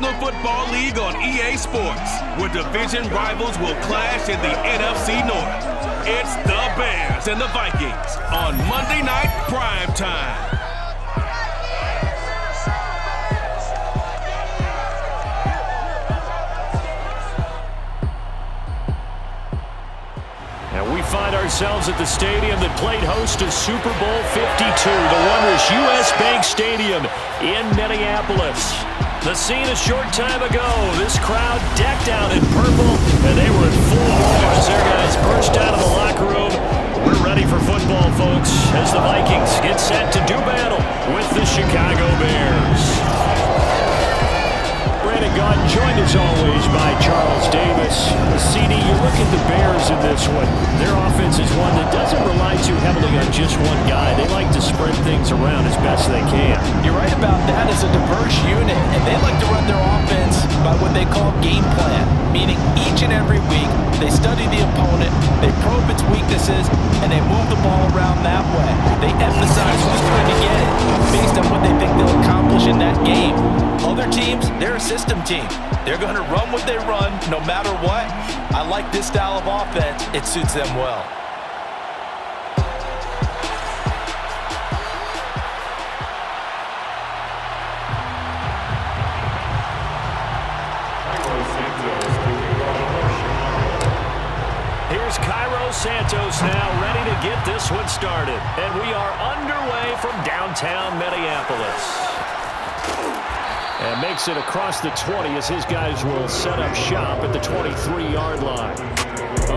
National Football League on EA Sports, where division rivals will clash in the NFC North. It's the Bears and the Vikings on Monday Night Prime Time. We find ourselves at the stadium that played host to Super Bowl 52, the wondrous U.S. Bank Stadium in Minneapolis. The scene a short time ago, this crowd decked out in purple, and they were in full bore as their guys burst out of the locker room. We're ready for football, folks, as the Vikings get set to do battle with the Chicago Bears. Brandon Gaudin joined as always by Charles Davis. CD, you look at the Bears in this one. Their offense is one that doesn't rely too heavily on just one guy. They like to spread things around as best they can. You're right about that. It's a diverse unit, and they like to run their offense by what they call game plan, meaning each and every week they study the opponent, they probe its weaknesses, and they move the ball around that way. They emphasize who's going to get it based on what they think they'll accomplish in that game. Other teams, they're a system team. They're going to run what they run no matter what. I like this style of offense. It suits them well. Here's Cairo Santos now ready to get this one started. And we are underway from downtown Minneapolis. And makes it across the 20 as his guys will set up shop at the 23-yard line.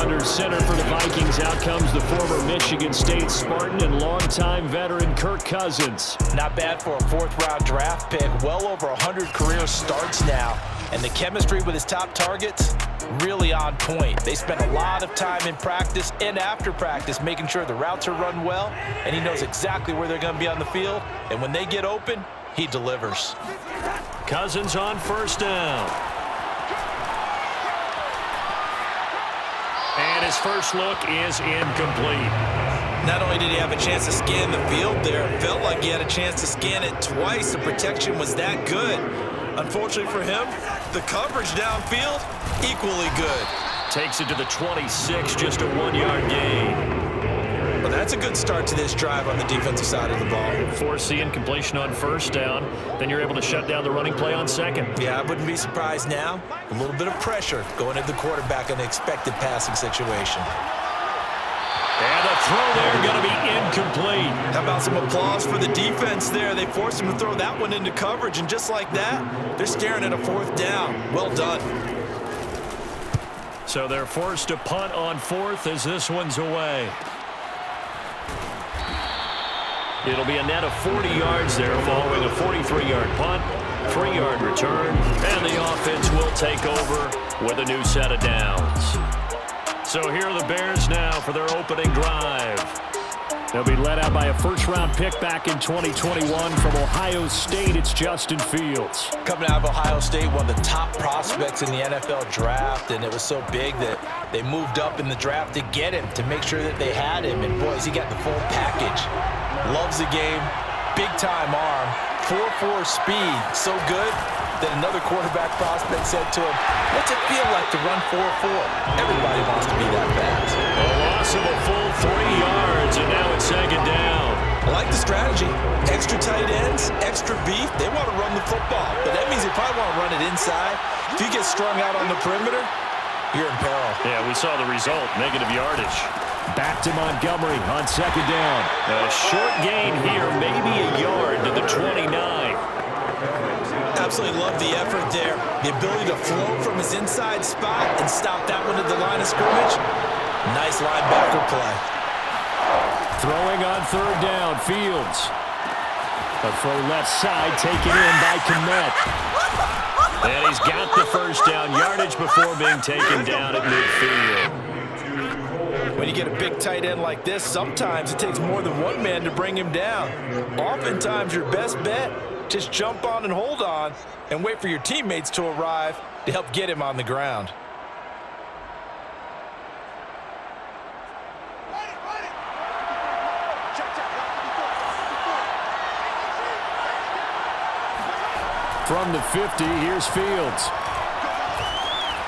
Under center for the Vikings, out comes the former Michigan State Spartan and longtime veteran Kirk Cousins. Not bad for a fourth-round draft pick. Well over 100 career starts now. And the chemistry with his top targets, really on point. They spend a lot of time in practice and after practice making sure the routes are run well, and he knows exactly where they're going to be on the field. And when they get open, he delivers. Cousins on first down. And his first look is incomplete. Not only did he have a chance to scan the field there, it felt like he had a chance to scan it twice. The protection was that good. Unfortunately for him, the coverage downfield, equally good. Takes it to the 26, just a 1-yard gain. Well, that's a good start to this drive on the defensive side of the ball. Force the incompletion on first down. Then you're able to shut down the running play on second. Yeah, I wouldn't be surprised now. A little bit of pressure going at the quarterback in an expected passing situation. And the throw there going to be incomplete. How about some applause for the defense there? They forced him to throw that one into coverage, and just like that, they're staring at a fourth down. Well done. So they're forced to punt on fourth as this one's away. It'll be a net of 40 yards there following a 43-yard punt, 3-yard return, and the offense will take over with a new set of downs. So here are the Bears now for their opening drive. They'll be led out by a first-round pick back in 2021 from Ohio State. It's Justin Fields. Coming out of Ohio State, one of the top prospects in the NFL draft, and it was so big that they moved up in the draft to get him, to make sure that they had him. And boys, he got the full package. Loves the game, big-time arm, 4.4 speed, so good that another quarterback prospect said to him, "What's it feel like to run 4.4? Everybody wants to be that fast." A loss of a full 3 yards, and now it's second down. I like the strategy. Extra tight ends, extra beef. They want to run the football, but that means they probably want to run it inside. If you get strung out on the perimeter, you're in peril. Yeah, we saw the result, negative yardage. Back to Montgomery on second down. A short gain here, maybe a yard to the 29. Absolutely love the effort there. The ability to flow from his inside spot and stop that one at the line of scrimmage. Nice linebacker play. Throwing on third down, Fields. A throw left side taken in by Kmet. And he's got the first down, yardage before being taken down at midfield. When you get a big tight end like this, sometimes it takes more than one man to bring him down. Oftentimes, your best bet, just jump on and hold on and wait for your teammates to arrive to help get him on the ground. From the 50, here's Fields.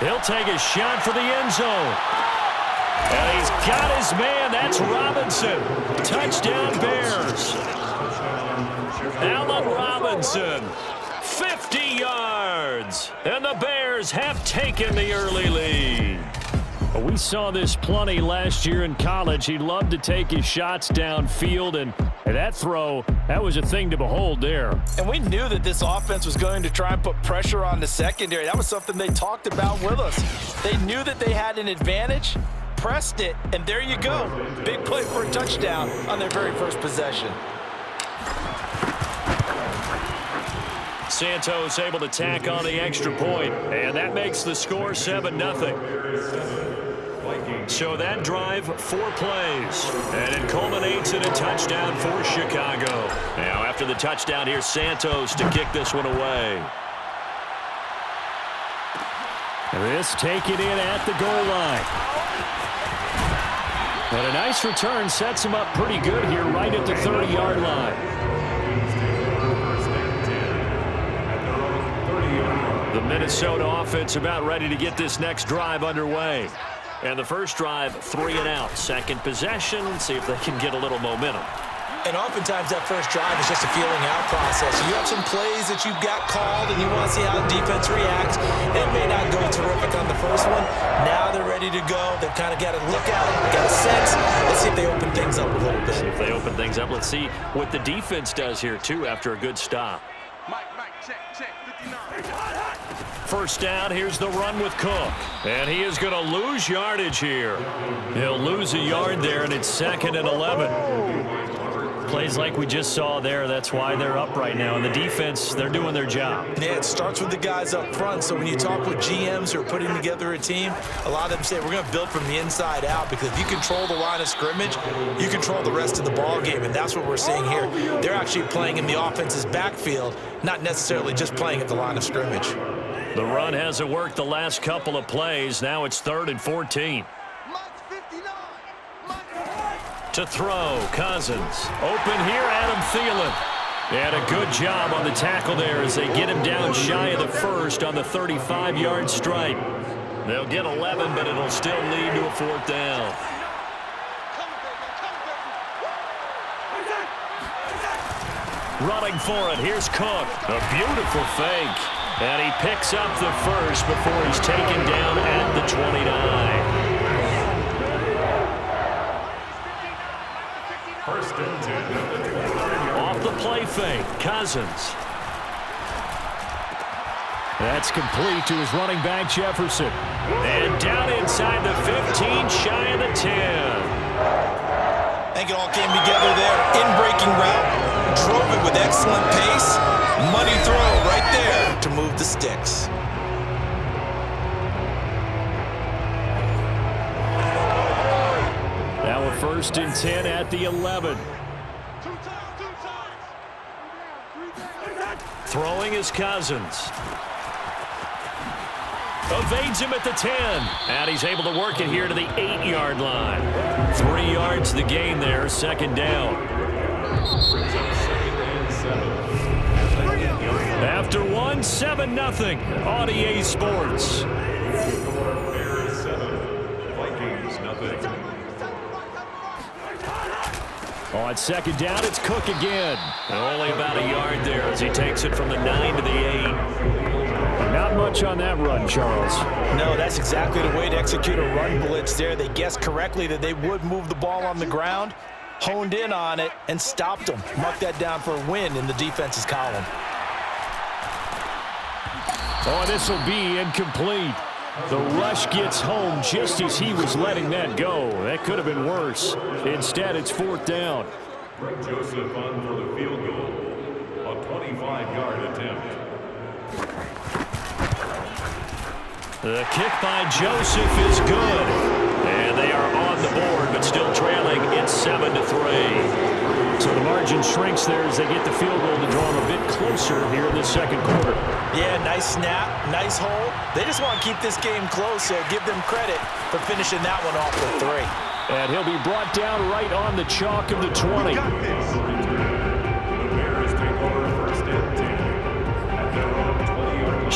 He'll take a shot for the end zone. And he's got his man. That's Robinson. Touchdown, Bears. Allen Robinson, 50 yards. And the Bears have taken the early lead. We saw this plenty last year in college. He loved to take his shots downfield, and that throw, that was a thing to behold there. And we knew that this offense was going to try and put pressure on the secondary. That was something they talked about with us. They knew that they had an advantage, pressed it, and there you go. Big play for a touchdown on their very first possession. Santos able to tack on the extra point, and that makes the score 7-0. So that drive, 4 plays, and it culminates in a touchdown for Chicago. Now after the touchdown, here's Santos to kick this one away. This taken in at the goal line. And a nice return sets him up pretty good here right at the 30-yard line. The Minnesota offense about ready to get this next drive underway. And the first drive, 3 and out. Second possession, see if they can get a little momentum. And oftentimes that first drive is just a feeling out process. You have some plays that you've got called and you want to see how the defense reacts. It may not go terrific on the first one. Now they're ready to go. They've kind of got to look at it, got a sense. Let's see if they open things up a little bit. See if they open things up. Let's see what the defense does here, too, after a good stop. Mike, check, 59. First down, here's the run with Cook. And he is going to lose yardage here. He'll lose a yard there, and it's 2nd and 11. Plays like we just saw there, that's why they're up right now. And the defense, they're doing their job. Yeah, it starts with the guys up front. So when you talk with GMs who are putting together a team, a lot of them say we're going to build from the inside out, because if you control the line of scrimmage, you control the rest of the ball game, and that's what we're seeing here. They're actually playing in the offense's backfield, not necessarily just playing at the line of scrimmage. The run hasn't worked the last couple of plays. Now it's 3rd and 14. To throw, Cousins. Open here, Adam Thielen. And a good job on the tackle there as they get him down shy of the first on the 35-yard stripe. They'll get 11, but it'll still lead to a 4th down. Running for it, here's Cook. A beautiful fake. And he picks up the first before he's taken down at the 29. First and 10. Off the play fake, Cousins. That's complete to his running back, Jefferson. And down inside the 15, shy of the 10. I think it all came together there. In-breaking route, drove it with excellent pace. Money throw right there to move the sticks. Now a 1st and 10 at the 11. Throwing is Cousins. Evades him at the 10. And he's able to work it here to the 8-yard line. 3 yards the gain there, 2nd down. After 1, 7-0 on EA Sports. Bears 7, Vikings 0. On 2nd down, it's Cook again. And only about a yard there as he takes it from the 9 to the 8. Not much on that run, Charles. No, that's exactly the way to execute a run blitz there. They guessed correctly that they would move the ball on the ground, honed in on it, and stopped them. Mark that down for a win in the defense's column. Oh, this will be incomplete. The rush gets home just as he was letting that go. That could have been worse. Instead, it's 4th down. Greg Joseph on for the field goal. A 25-yard attempt. The kick by Joseph is good. And they are on the board, but still trailing. It's 7-3. So the margin shrinks there as they get the field goal to draw them a bit closer here in the 2nd quarter. Yeah, nice snap, nice hold. They just want to keep this game close, so give them credit for finishing that one off with 3. And he'll be brought down right on the chalk of the 20. The Bears take over 1st and 10 at their own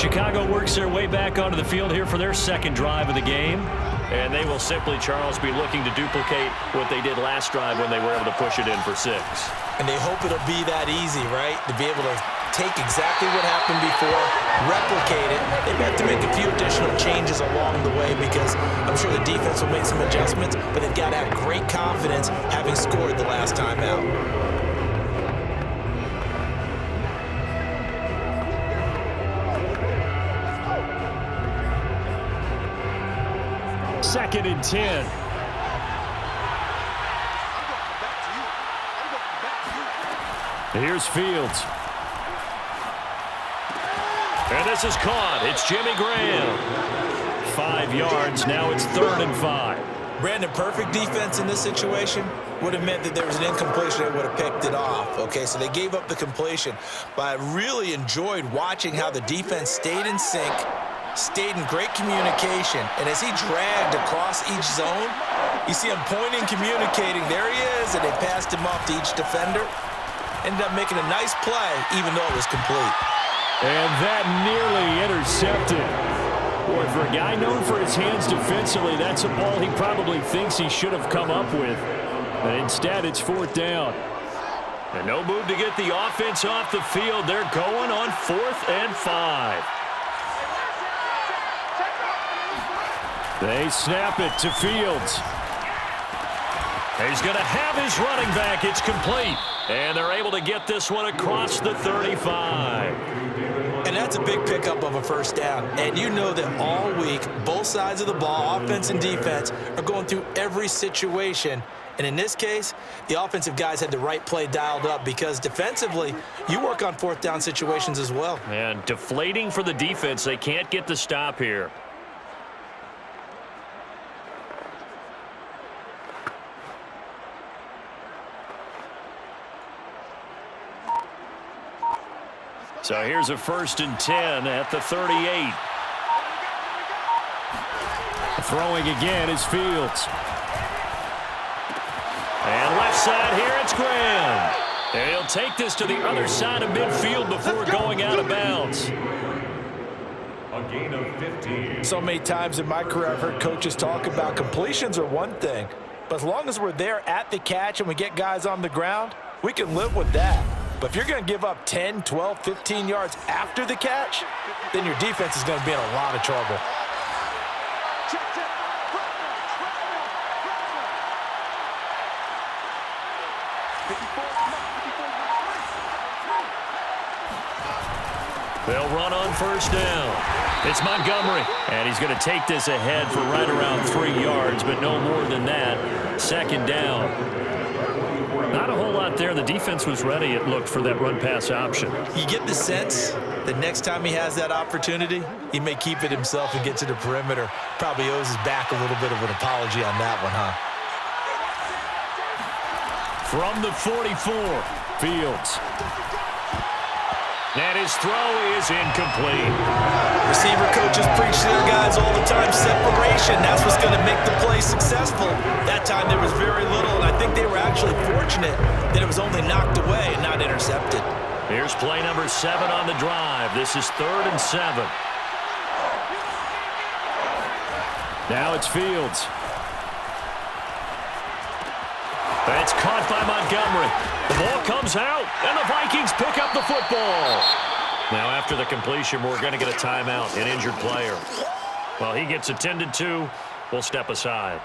Chicago works their way back onto the field here for their second drive of the game. And they will simply, Charles, be looking to duplicate what they did last drive when they were able to push it in for 6. And they hope it'll be that easy, right? To be able to take exactly what happened before, replicate it. They may have to make a few additional changes along the way because I'm sure the defense will make some adjustments, but they've got to have great confidence having scored the last time out. Second and 10. Here's Fields. And this is caught. It's Jimmy Graham. 5 yards. Now it's 3rd and 5. Brandon, perfect defense in this situation would have meant that there was an incompletion that would have picked it off. Okay, so they gave up the completion. But I really enjoyed watching how the defense stayed in sync, stayed in great communication. And as he dragged across each zone, you see him pointing, communicating. There he is, and they passed him off to each defender. Ended up making a nice play, even though it was complete. And that nearly intercepted. Boy, for a guy known for his hands defensively, that's a ball he probably thinks he should have come up with. But instead, it's 4th down. And no move to get the offense off the field. They're going on 4th and 5. They snap it to Fields. He's going to have his running back. It's complete. And they're able to get this one across the 35. And that's a big pickup of a first down. And you know that all week, both sides of the ball, offense and defense, are going through every situation. And in this case, the offensive guys had the right play dialed up because defensively, you work on 4th down situations as well. And deflating for the defense. They can't get the stop here. So here's a 1st and 10 at the 38. Throwing again is Fields. And left side here, it's Graham. And he'll take this to the other side of midfield before going out of bounds. A gain of 15. So many times in my career, I've heard coaches talk about completions are one thing. But as long as we're there at the catch and we get guys on the ground, we can live with that. But if you're going to give up 10, 12, 15 yards after the catch, then your defense is going to be in a lot of trouble. They'll run on 1st down. It's Montgomery, and he's going to take this ahead for right around 3 yards, but no more than that. 2nd down. Not a whole lot there. The defense was ready, it looked, for that run-pass option. You get the sense that next time he has that opportunity, he may keep it himself and get to the perimeter. Probably owes his back a little bit of an apology on that one, huh? From the 44, Fields. And his throw is incomplete. Receiver coaches preach to their guys all the time. Separation, that's what's going to make the play successful. That time there was very little, and I think they were actually fortunate that it was only knocked away and not intercepted. Here's play number 7 on the drive. This is 3rd and 7. Now it's Fields. It's caught by Montgomery. The ball comes out, and the Vikings pick up the football. Now, after the completion, we're going to get a timeout, an injured player. Well, he gets attended to. We'll step aside.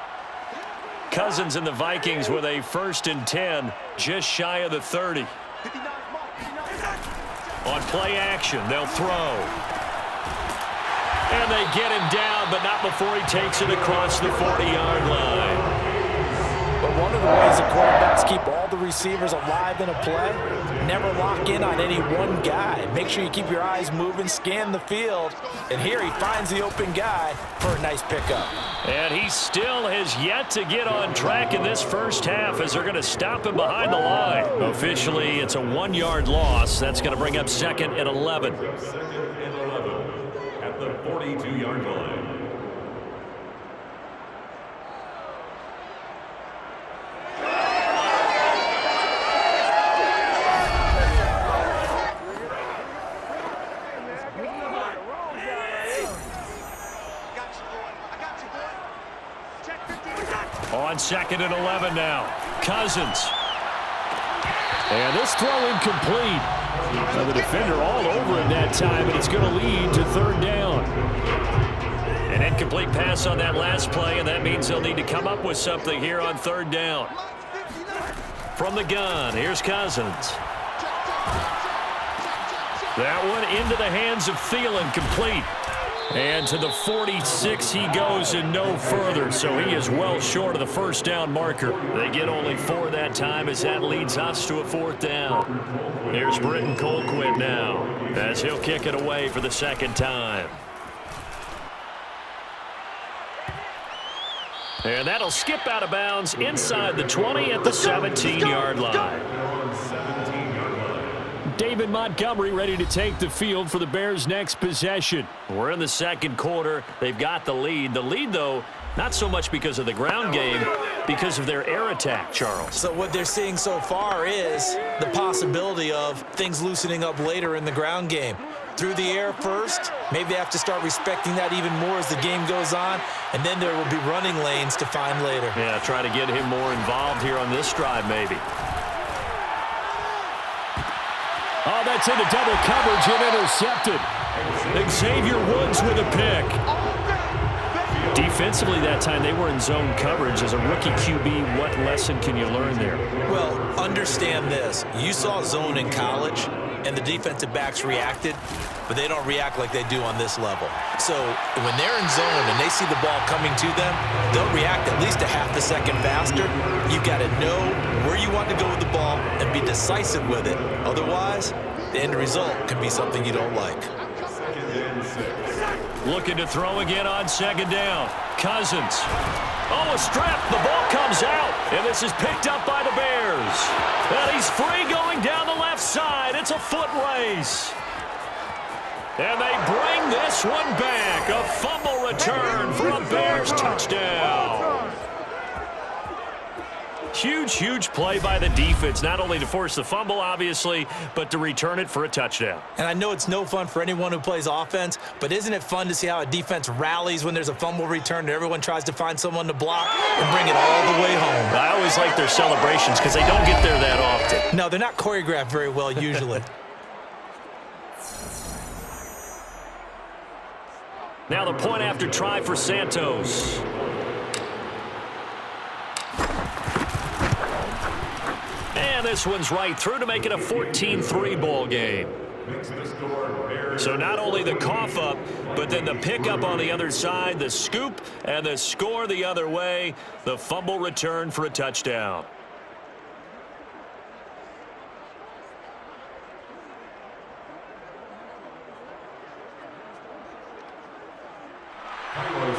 Cousins and the Vikings with a 1st and 10, just shy of the 30. On play action, they'll throw. And they get him down, but not before he takes it across the 40-yard line. But one of the ways that quarterbacks keep all the receivers alive in a play, never lock in on any one guy. Make sure you keep your eyes moving, scan the field. And here he finds the open guy for a nice pickup. And he still has yet to get on track in this first half as they're going to stop him behind the line. Officially, it's a 1-yard loss. That's going to bring up 2nd and 11. 2nd and 11 at the 42-yard line. On 2nd and 11 now. Cousins. And this throw incomplete. So the defender all over it that time, and it's going to lead to 3rd down. An incomplete pass on that last play, and that means they'll need to come up with something here on 3rd down. From the gun, here's Cousins. That one into the hands of Thielen, complete. And to the 46 he goes and no further, so he is well short of the 1st down marker. They get only 4 that time as that leads us to a 4th down. Here's Britton Colquitt now as he'll kick it away for the 2nd time. And that'll skip out of bounds inside the 20 at the 17-yard line. David Montgomery ready to take the field for the Bears' next possession. We're in the 2nd quarter. They've got the lead. The lead, though, not so much because of the ground game, because of their air attack, Charles. So what they're seeing so far is the possibility of things loosening up later in the ground game. Through the air first, maybe they have to start respecting that even more as the game goes on, and then there will be running lanes to find later. Yeah, try to get him more involved here on this drive, maybe. Oh, that's into double coverage and intercepted. Xavier Woods with a pick. Defensively that time, they were in zone coverage. As a rookie QB, what lesson can you learn there? Well, understand this. You saw zone in college, and the defensive backs reacted, but they don't react like they do on this level. So when they're in zone and they see the ball coming to them, they'll react at least a half a second faster. You've got to know where you want to go with the ball and be decisive with it. Otherwise, the end result can be something you don't like. Looking to throw again on 2nd down. Cousins. Oh, a strap. The ball comes out, and this is picked up by the Bears. And he's free going down the left side. It's a foot race. And they bring this one back. A fumble return for a Bears touchdown. Huge, huge play by the defense, not only to force the fumble, obviously, but to return it for a touchdown. And I know it's no fun for anyone who plays offense, but isn't it fun to see how a defense rallies when there's a fumble return and everyone tries to find someone to block and bring it all the way home? I always like their celebrations because they don't get there that often. No, they're not choreographed very well usually. Now the point after try for Santos. And this one's right through to make it a 14-3 ball game. So not only the cough up, but then the pickup on the other side, the scoop, and the score the other way. The fumble return for a touchdown.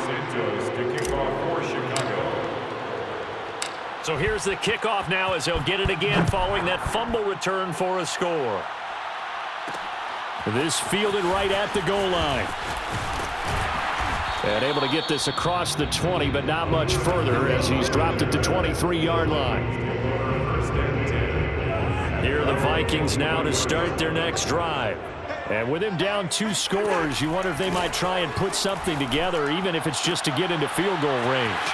Santos to kick off for Chicago. So here's the kickoff now as they'll get it again following that fumble return for a score. This fielded right at the goal line. And able to get this across the 20, but not much further as he's dropped it to 23-yard line. Here are the Vikings now to start their next drive. And with him down 2 scores, you wonder if they might try and put something together, even if it's just to get into field goal range.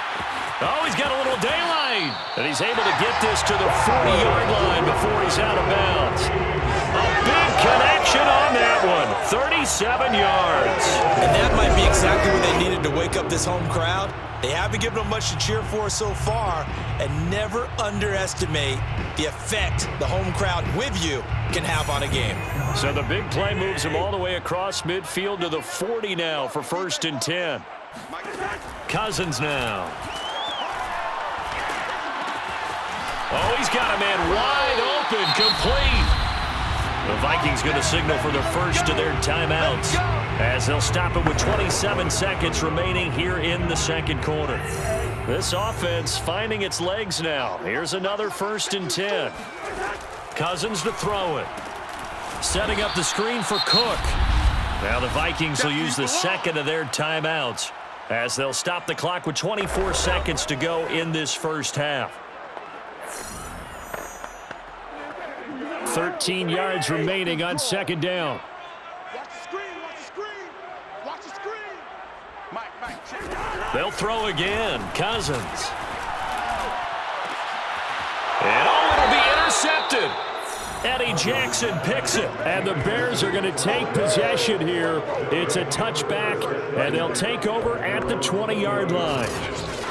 Oh, he's got a little daylight. And he's able to get this to the 40-yard line before he's out of bounds. A big connection on that one. 37 yards. And that might be exactly what they needed to wake up this home crowd. They haven't given them much to cheer for so far, and never underestimate the effect the home crowd with you can have on a game. So the big play moves him all the way across midfield to the 40 now for 1st and 10. Cousins now. Oh, he's got a man wide open, complete. The Vikings going to signal for the first of their timeouts as they'll stop it with 27 seconds remaining here in the 2nd quarter. This offense finding its legs now. Here's another 1st and 10. Cousins to throw it. Setting up the screen for Cook. Now the Vikings will use the second of their timeouts as they'll stop the clock with 24 seconds to go in this first half. 13 yards remaining on 2nd down. Watch the screen, watch the screen, watch the screen. Mike, check. They'll throw again. Cousins. Eddie Jackson picks it, and the Bears are going to take possession here. It's a touchback, and they'll take over at the 20-yard line.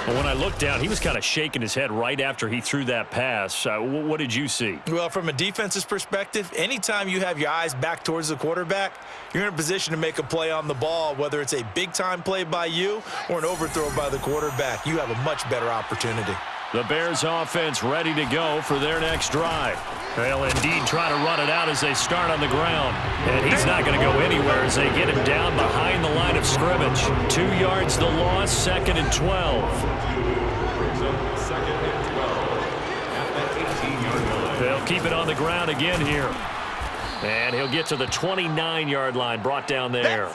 Well, when I looked down, he was kind of shaking his head right after he threw that pass. What did you see? Well, from a defense's perspective, anytime you have your eyes back towards the quarterback, you're in a position to make a play on the ball, whether it's a big-time play by you or an overthrow by the quarterback. You have a much better opportunity. The Bears offense ready to go for their next drive. They'll indeed try to run it out as they start on the ground. And he's not going to go anywhere as they get him down behind the line of scrimmage. 2 yards the loss, 2nd and 12. They'll keep it on the ground again here. And he'll get to the 29-yard line, brought down there.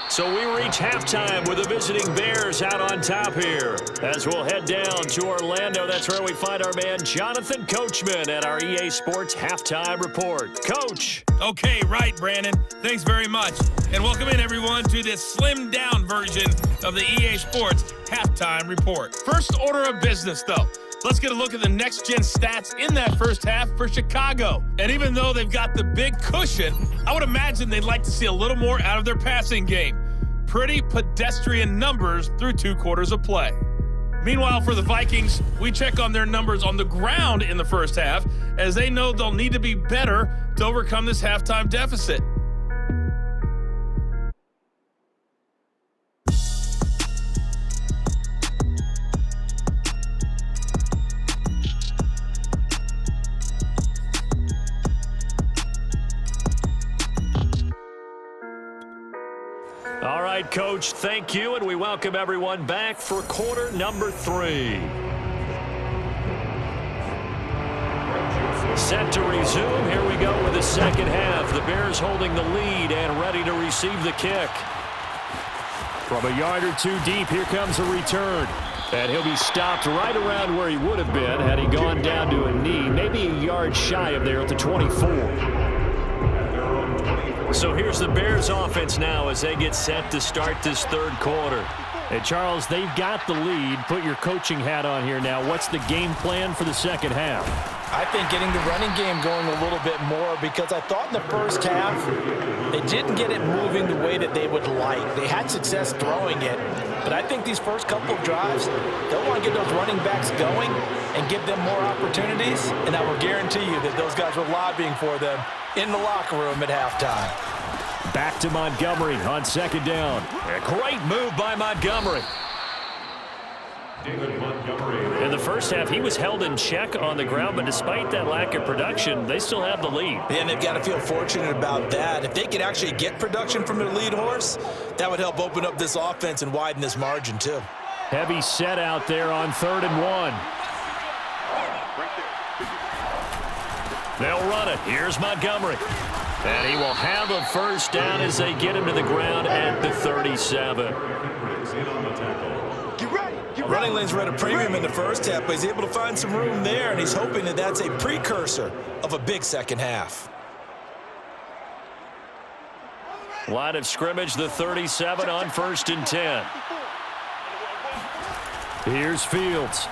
So we reach halftime with the visiting Bears out on top here. As we'll head down to Orlando, that's where we find our man Jonathan Coachman at our EA Sports Halftime Report. Coach. Okay, right, Brandon. Thanks very much. And welcome in, everyone, to this slimmed-down version of the EA Sports Halftime Report. First order of business, though. Let's get a look at the next-gen stats in that first half for Chicago. And even though they've got the big cushion, I would imagine they'd like to see a little more out of their passing game. Pretty pedestrian numbers through 2 quarters of play. Meanwhile, for the Vikings, we check on their numbers on the ground in the first half, as they know they'll need to be better to overcome this halftime deficit. All right, Coach, thank you, and we welcome everyone back for quarter number 3. Set to resume. Here we go with the second half. The Bears holding the lead and ready to receive the kick. From a yard or 2 deep, here comes a return. And he'll be stopped right around where he would have been had he gone down to a knee, maybe a yard shy of there at the 24. So here's the Bears offense now as they get set to start this third quarter. Hey, Charles, they've got the lead. Put your coaching hat on here now. What's the game plan for the second half? I think getting the running game going a little bit more, because I thought in the first half they didn't get it moving the way that they would like. They had success throwing it, but I think these first couple of drives, they'll want to get those running backs going and give them more opportunities, and I will guarantee you that those guys were lobbying for them in the locker room at halftime. Back to Montgomery on second down. A great move by Montgomery. In the first half, he was held in check on the ground, but despite that lack of production, they still have the lead. And they've got to feel fortunate about that. If they could actually get production from their lead horse, that would help open up this offense and widen this margin too. Heavy set out there on 3rd and 1. They'll run it. Here's Montgomery. And he will have a first down as they get him to the ground at the 37. Running lanes were at a premium in the first half, but he's able to find some room there, and he's hoping that that's a precursor of a big second half. Line of scrimmage, the 37 on 1st and 10. Here's Fields.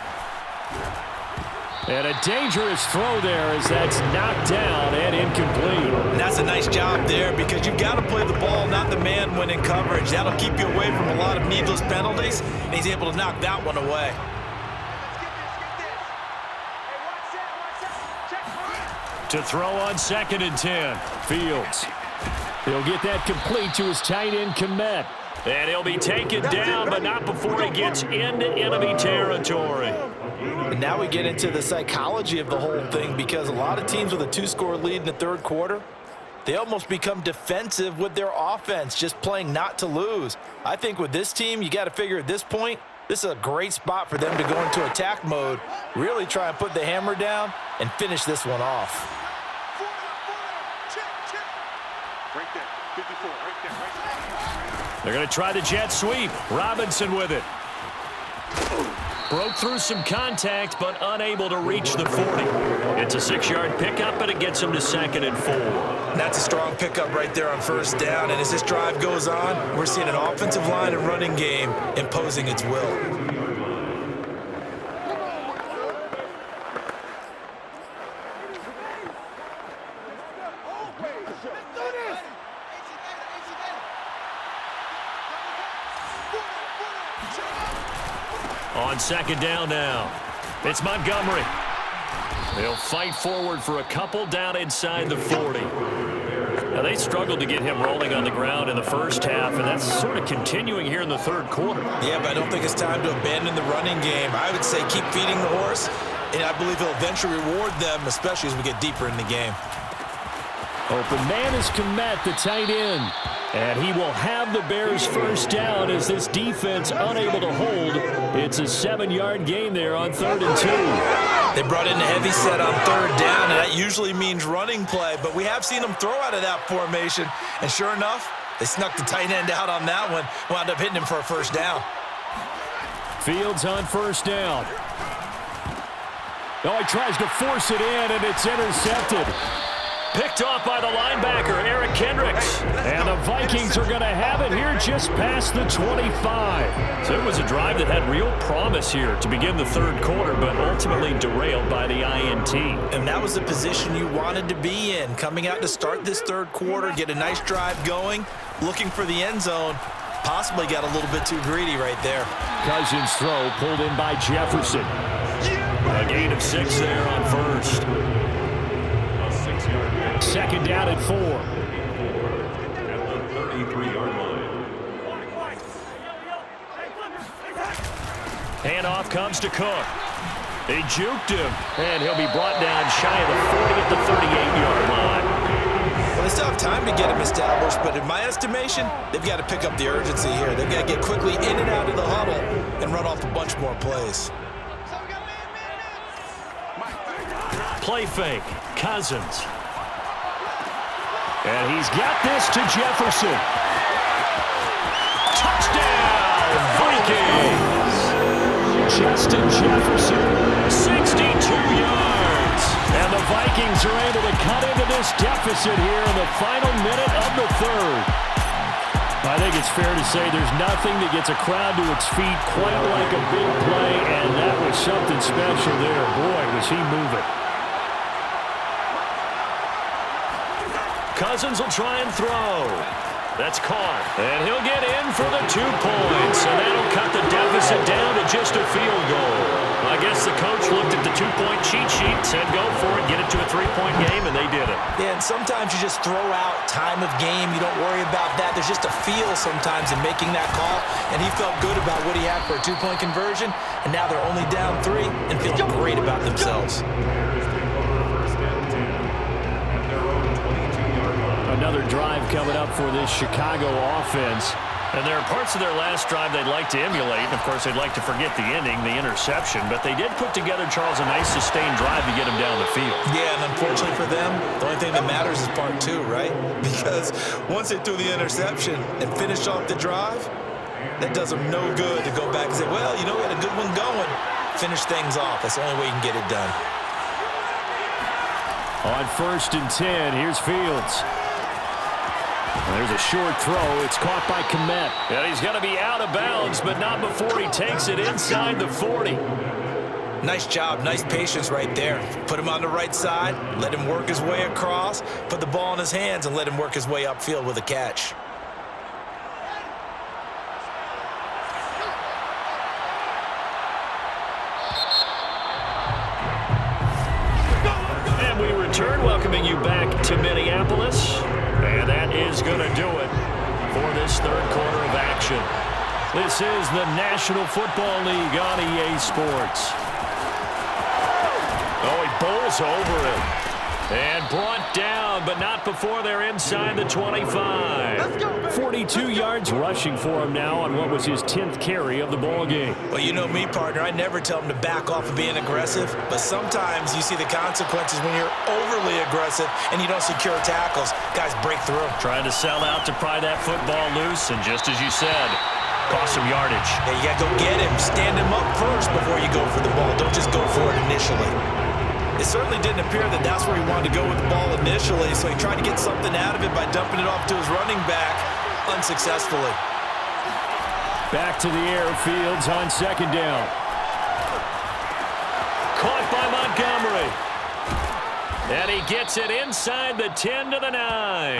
And a dangerous throw there as that's knocked down and incomplete. And that's a nice job there, because you've got to play the ball, not the man when in coverage. That'll keep you away from a lot of needless penalties, and he's able to knock that one away. To throw on 2nd and 10. Fields. He'll get that complete to his tight end, Kmet. And he'll be taken down, but not before he gets into enemy territory. And now we get into the psychology of the whole thing, because a lot of teams with a 2-score lead in the third quarter, they almost become defensive with their offense, just playing not to lose. I think with this team, you got to figure at this point, this is a great spot for them to go into attack mode, really try and put the hammer down and finish this one off. They're going to try the jet sweep. Robinson with it. Broke through some contact, but unable to reach the 40. It's a 6-yard pickup, and it gets him to 2nd and 4. That's a strong pickup right there on first down, and as this drive goes on, we're seeing an offensive line and running game imposing its will. On second down now, it's Montgomery. They'll fight forward for a couple down inside the 40. Now, they struggled to get him rolling on the ground in the first half, and that's sort of continuing here in the third quarter. Yeah, but I don't think it's time to abandon the running game. I would say keep feeding the horse, and I believe he'll eventually reward them, especially as we get deeper in the game. Open man is Kmet, the tight end. And he will have the Bears first down as this defense unable to hold. It's a 7-yard gain there on 3rd and 2. They brought in a heavy set on 3rd down, and that usually means running play, but we have seen them throw out of that formation, and sure enough, they snuck the tight end out on that one, wound up hitting him for a first down. Fields on first down. Oh, he tries to force it in, and it's intercepted. Picked off by the linebacker, Eric Kendricks. And the Vikings are going to have it here just past the 25. So it was a drive that had real promise here to begin the third quarter, but ultimately derailed by the INT. And that was the position you wanted to be in, coming out to start this third quarter, get a nice drive going, looking for the end zone. Possibly got a little bit too greedy right there. Cousins' throw pulled in by Jefferson. A gain of 6 there on first. Second down at 4. At the 33-yard line. Handoff comes to Cook. They juked him, and he'll be brought down shy of the 40 at the 38-yard line. Well, they still have time to get him established, but in my estimation, they've got to pick up the urgency here. They've got to get quickly in and out of the huddle and run off a bunch more plays. Play fake, Cousins. And he's got this to Jefferson. Touchdown, Vikings! Justin Jefferson. 62 yards. And the Vikings are able to cut into this deficit here in the final minute of the third. I think it's fair to say there's nothing that gets a crowd to its feet quite like a big play, and that was something special there. Boy, was he moving. Cousins will try and throw. That's caught. And he'll get in for the 2 points. And that'll cut the deficit down to just a field goal. I guess the coach looked at the 2-point cheat sheet, said go for it, get it to a 3-point game, and they did it. Yeah, and sometimes you just throw out time of game. You don't worry about that. There's just a feel sometimes in making that call. And he felt good about what he had for a 2-point conversion. And now they're only down 3 and feeling great about themselves. Another drive coming up for this Chicago offense. And there are parts of their last drive they'd like to emulate. And, of course, they'd like to forget the ending, the interception. But they did put together, Charles, a nice sustained drive to get them down the field. Yeah, and unfortunately for them, the only thing that matters is part 2, right? Because once they threw the interception and finished off the drive, that does them no good to go back and say, well, you know, we had a good one going. Finish things off. That's the only way you can get it done. On 1st and 10, here's Fields. There's a short throw. It's caught by Kmet. And he's going to be out of bounds, but not before he takes it inside the 40. Nice job. Nice patience right there. Put him on the right side, let him work his way across, put the ball in his hands, and let him work his way upfield with a catch. And we return, welcoming you back to Minneapolis. And that is going to do it for this third quarter of action. This is the National Football League on EA Sports. Oh, he bowls over it. And brought down, but not before they're inside the 25. 42 yards rushing for him now on what was his 10th carry of the ball game. Well, you know me, partner. I never tell him to back off of being aggressive, but sometimes you see the consequences when you're overly aggressive and you don't secure tackles. Guys break through. Trying to sell out to pry that football loose, and just as you said, cost some yardage. Yeah, you got to go get him. Stand him up first before you go for the ball. Don't just go for it initially. It certainly didn't appear that that's where he wanted to go with the ball initially, so he tried to get something out of it by dumping it off to his running back unsuccessfully. Back to the air, Fields on 2nd down. Caught by Montgomery. And he gets it inside the 10 to the 9.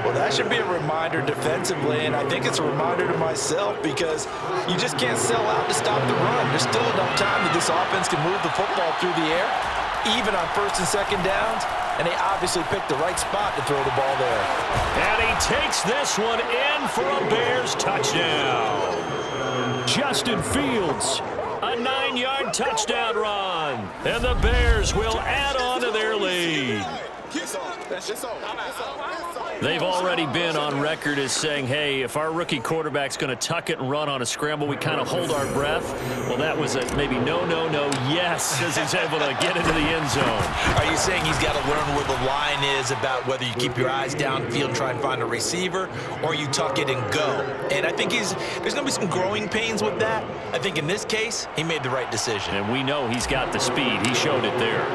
Well, that should be a reminder defensively, and I think it's a reminder to myself because you just can't sell out to stop the run. There's still enough time that this offense can move the football through the air, even on first and second downs, and they obviously picked the right spot to throw the ball there. And he takes this one in for a Bears touchdown. Justin Fields. A 9-yard touchdown run. And the Bears will add on to their lead. They've already been on record as saying, hey, if our rookie quarterback's going to tuck it and run on a scramble, we kind of hold our breath. Well, that was a maybe no, yes, as he's able to get into the end zone. Are you saying he's got to learn where the line is about whether you keep your eyes downfield, try and find a receiver, or you tuck it and go? And I think there's going to be some growing pains with that. I think in this case, he made the right decision. And we know he's got the speed. He showed it there.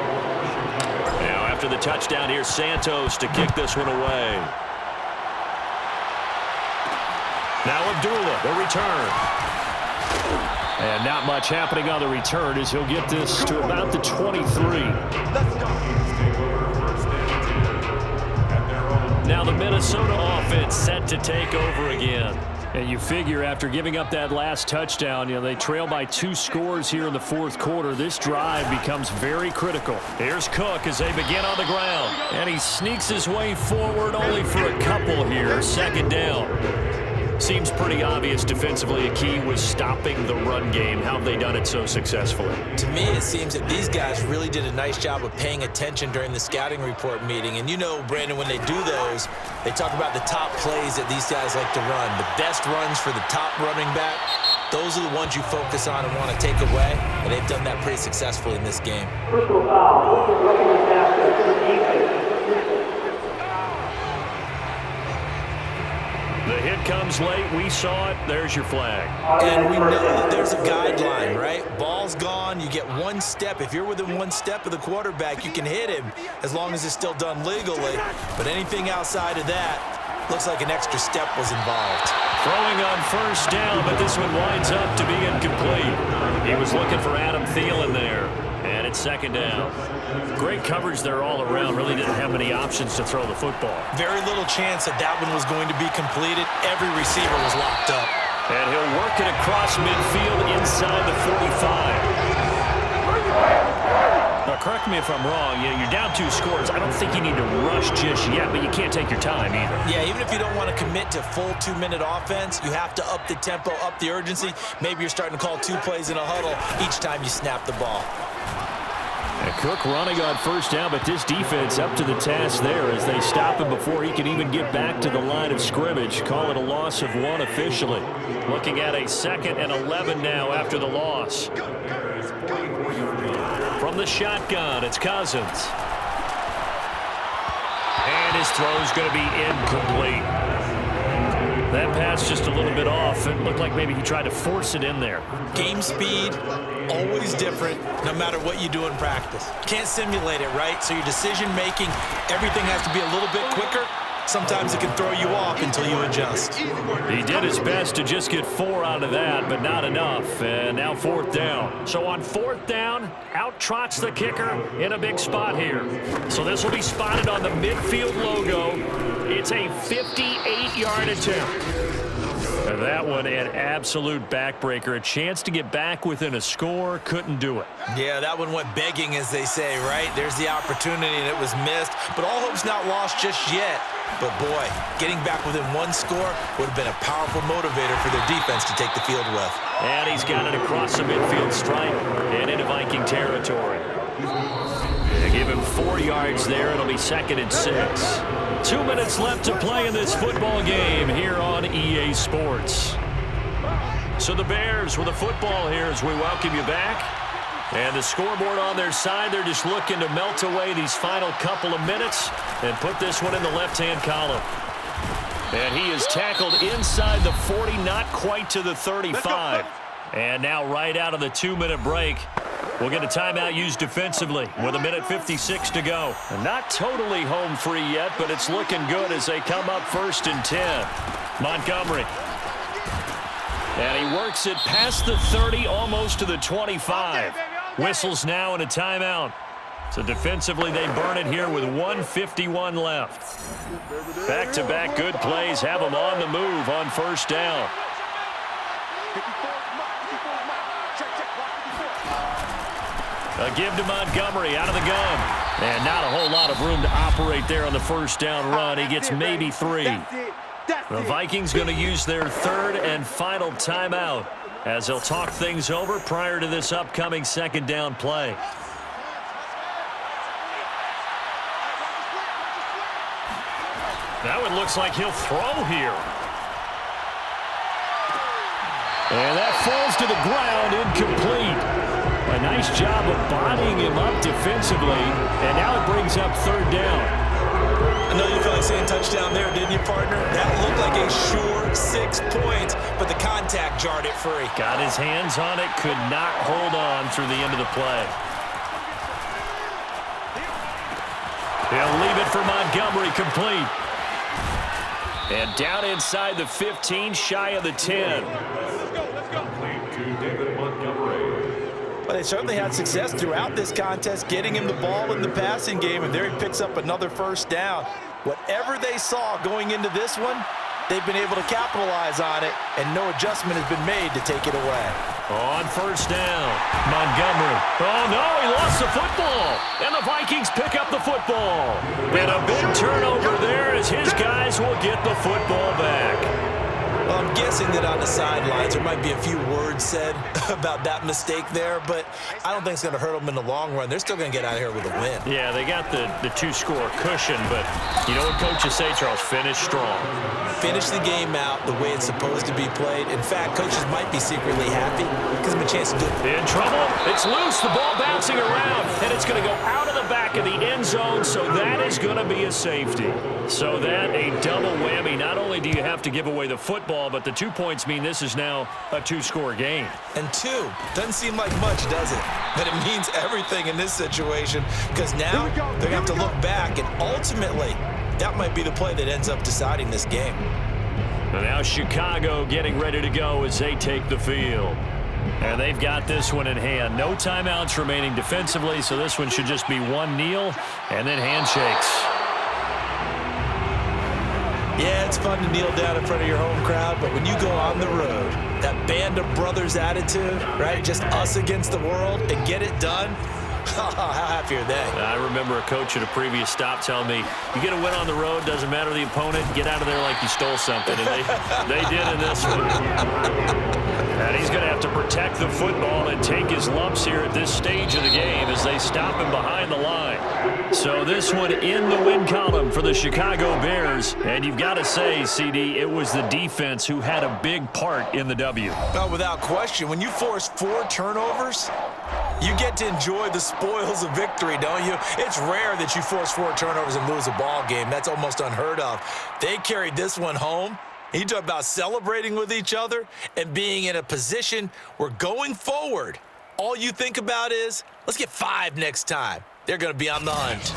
Now, after the touchdown, here's Santos to kick this one away. Now Abdullah, the return. And not much happening on the return as he'll get this to about the 23. Now the Minnesota offense set to take over again. And you figure after giving up that last touchdown, they trail by 2 scores here in the fourth quarter. This drive becomes very critical. Here's Cook as they begin on the ground. And he sneaks his way forward only for a couple here. Second down. Seems pretty obvious defensively a key was stopping the run game. How have they done it so successfully? To me, it seems that these guys really did a nice job of paying attention during the scouting report meeting. And you know, Brandon, when they do those, they talk about the top plays that these guys like to run. The best runs for the top running back, those are the ones you focus on and want to take away. And they've done that pretty successfully in this game. The hit comes late. We saw it. There's your flag. And we know that there's a guideline, right? Ball's gone. You get 1 step. If you're within 1 step of the quarterback, you can hit him as long as it's still done legally. But anything outside of that, looks like an extra step was involved. Throwing on first down, but this one winds up to be incomplete. He was looking for Adam Thielen there. And it's second down. Great coverage there all around. Really didn't have many options to throw the football. Very little chance that one was going to be completed. Every receiver was locked up. And he'll work it across midfield inside the 45. Now, correct me if I'm wrong. You're down 2 scores. I don't think you need to rush just yet, but you can't take your time either. Yeah, even if you don't want to commit to full 2-minute offense, you have to up the tempo, up the urgency. Maybe you're starting to call 2 plays in a huddle each time you snap the ball. And Cook running on first down, but this defense up to the task there as they stop him before he can even get back to the line of scrimmage. Call it a loss of 1 officially. Looking at a 2nd and 11 now after the loss. From the shotgun, it's Cousins. And his throw's going to be incomplete. That pass just a little bit off. It looked like maybe he tried to force it in there. Game speed, always different, no matter what you do in practice. Can't simulate it, right? So your decision-making, everything has to be a little bit quicker. Sometimes it can throw you off until you adjust. He did his best to just get 4 out of that, but not enough. And now 4th down. So on 4th down, out trots the kicker in a big spot here. So this will be spotted on the midfield logo. It's a 58-yard attempt. And that one an absolute backbreaker. A chance to get back within a score. Couldn't do it. Yeah, that one went begging, as they say, right? There's the opportunity, and it was missed. But all hope's not lost just yet. But, boy, getting back within 1 score would have been a powerful motivator for their defense to take the field with. And he's got it across the midfield stripe and into Viking territory. They give him 4 yards there. It'll be 2nd and 6. 2 minutes left to play in this football game here on EA Sports. So the Bears with the football here as we welcome you back. And the scoreboard on their side, they're just looking to melt away these final couple of minutes and put this one in the left-hand column. And he is tackled inside the 40, not quite to the 35. And now right out of the 2-minute break, we'll get a timeout used defensively with 1:56 to go. And not totally home free yet, but it's looking good as they come up 1st and 10. Montgomery. And he works it past the 30, almost to the 25. Whistles now and a timeout. So defensively, they burn it here with 1:51 left. Back-to-back good plays have them on the move on first down. A give to Montgomery out of the gun. And not a whole lot of room to operate there on the first down run. He gets maybe 3. The Vikings going to use their third and final timeout as they'll talk things over prior to this upcoming second down play. That one looks like he'll throw here. And that falls to the ground, incomplete. A nice job of bodying him up defensively, and now it brings up third down. I know you felt like saying touchdown there, didn't you, partner? That looked like a sure 6 points, but the contact jarred it free. Got his hands on it, could not hold on through the end of the play. He'll leave it for Montgomery, complete. And down inside the 15, shy of the 10. Well, they certainly had success throughout this contest, getting him the ball in the passing game, and there he picks up another first down. Whatever they saw going into this one, they've been able to capitalize on it, and no adjustment has been made to take it away. On first down, Montgomery. Oh, no, he lost the football. And the Vikings pick up the football. And a big turnover there as his guys will get the football back. Well, I'm guessing that on the sidelines there might be a few words said about that mistake there, but I don't think it's going to hurt them in the long run. They're still going to get out of here with a win. Yeah, they got the 2-score cushion, but you know what coaches say, Charles? Finish strong. Finish the game out the way it's supposed to be played. In fact, coaches might be secretly happy. Gives them a chance to do it. In trouble. It's loose. The ball bouncing around, and it's going to go out of the back of the end zone, so that is going to be a safety. So that a double whammy. Not only do you have to give away the football, but the 2 points mean this is now a 2-score game. And 2 doesn't seem like much, does it? But it means everything in this situation, because now they're going to have to look back, and ultimately that might be the play that ends up deciding this game. And now Chicago getting ready to go as they take the field. And they've got this one in hand. No timeouts remaining defensively, so this one should just be one kneel and then handshakes. Yeah, it's fun to kneel down in front of your home crowd, but when you go on the road, that band of brothers attitude, right? Just us against the world and get it done. How happy are they? I remember a coach at a previous stop telling me, you get a win on the road, doesn't matter the opponent, get out of there like you stole something. And they did in this one. And he's going to have to protect the football and take his lumps here at this stage of the game as they stop him behind the line. So this one in the win column for the Chicago Bears. And you've got to say, CD, it was the defense who had a big part in the W. No, without question. When you force 4 turnovers, you get to enjoy the spoils of victory, don't you? It's rare that you force 4 turnovers and lose a ball game. That's almost unheard of. They carried this one home. You talk about celebrating with each other and being in a position where going forward, all you think about is, let's get 5 next time. They're going to be on the hunt.